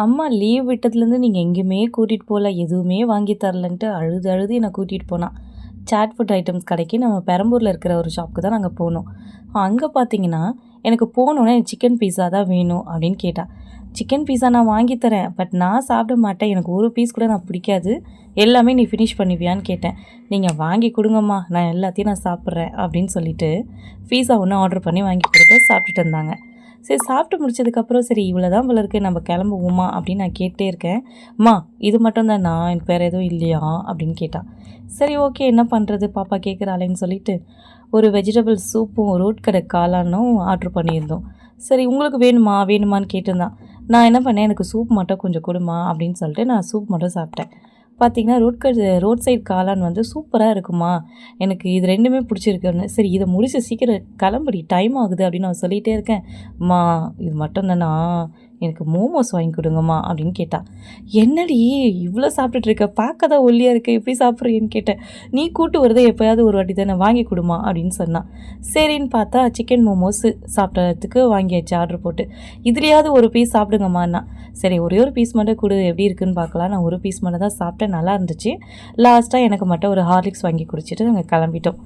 அம்மா லீவ் விட்டதுலேருந்து நீங்கள் எங்கேயுமே கூட்டிகிட்டு போகல, எதுவுமே வாங்கி தரலன்ட்டு அழுது அழுது என்னை கூட்டிகிட்டு போனான். சாட் ஃபுட் ஐட்டம்ஸ் கடைக்கு நம்ம பெரம்பூரில் இருக்கிற ஒரு ஷாப்புக்கு தான் நாங்கள் போனோம். அங்கே பார்த்தீங்கன்னா எனக்கு போனோன்னே சிக்கன் பீஸா தான் வேணும் அப்படின்னு கேட்டா. சிக்கன் பீஸா நான் வாங்கி தரேன், பட் நான் சாப்பிட மாட்டேன், எனக்கு ஒரு பீஸ் கூட நான் பிடிக்காது, எல்லாமே நீ ஃபினிஷ் பண்ணுவியான்னு கேட்டேன். நீங்கள் வாங்கி கொடுங்கம்மா, நான் எல்லாத்தையும் நான் சாப்பிட்றேன் அப்படின்னு சொல்லிட்டு பீஸா ஒன்று ஆர்டர் பண்ணி வாங்கி கொடுத்து சாப்பிட்டுட்டு இருந்தாங்க. சரி, சாப்பிட்டு முடிச்சதுக்கப்புறம் சரி இவ்வளோ தான் போல இருக்குது, நம்ம கிளம்புவோமா அப்படின்னு நான் கேட்டே இருக்கேன். அம்மா இது மட்டும் தானா, எனக்கு வேறு எதுவும் இல்லையா அப்படின்னு கேட்டான். சரி ஓகே, என்ன பண்ணுறது, பாப்பா கேட்குறாளேன்னு சொல்லிட்டு ஒரு வெஜிடபிள் சூப்பும் ரோட் கடை காளானும் ஆர்டர் பண்ணியிருந்தோம். சரி உங்களுக்கு வேணுமான்னு கேட்டிருந்தான். நான் என்ன பண்ணேன், எனக்கு சூப் மட்டும் கொஞ்சம் கொடுமா அப்படின்னு சொல்லிட்டு நான் சூப் மட்டும் சாப்பிட்டேன். பார்த்தீங்கன்னா ரோட் சைடு காளான் வந்து சூப்பராக இருக்குமா, எனக்கு இது ரெண்டுமே பிடிச்சிருக்குன்னு. சரி இதை முடிச்சு சீக்கிரம் கிளம்புடி, டைம் ஆகுது அப்படின்னு நான் சொல்லிகிட்டே இருக்கேன். அம்மா இது மட்டும் தானா, எனக்கு மோமோஸ் வாங்கி கொடுங்கம்மா அப்படின்னு கேட்டா. என்னடி இவ்வளோ சாப்பிட்டுட்டு இருக்க, பார்க்க தான் ஒல்லியாக இருக்க, எப்படி சாப்பிட்றீன்னு கேட்டேன். நீ கூட்டு வரதே எப்போயாவது ஒரு வாட்டி தானே, வாங்கி கொடுமா அப்படின்னு சொன்னான். சரின்னு பார்த்தா சிக்கன் மோமோஸ் சாப்பிட்றதுக்கு வாங்கியாச்சு ஆர்டர் போட்டு. இதுலையாவது ஒரு பீஸ் சாப்பிடுங்கம்மான்னா. சரி ஒரே ஒரு பீஸ் மட்டும் கொடு, எப்படி இருக்குன்னு பார்க்கலாம். நான் ஒரு பீஸ் மட்டும் தான் சாப்பிட்டேன், நல்லா இருந்துச்சு. லாஸ்ட்டாக எனக்கு மட்டும் ஒரு ஹார்லிக்ஸ் வாங்கி குடிச்சிட்டு நாங்கள் கிளம்பிட்டோம்.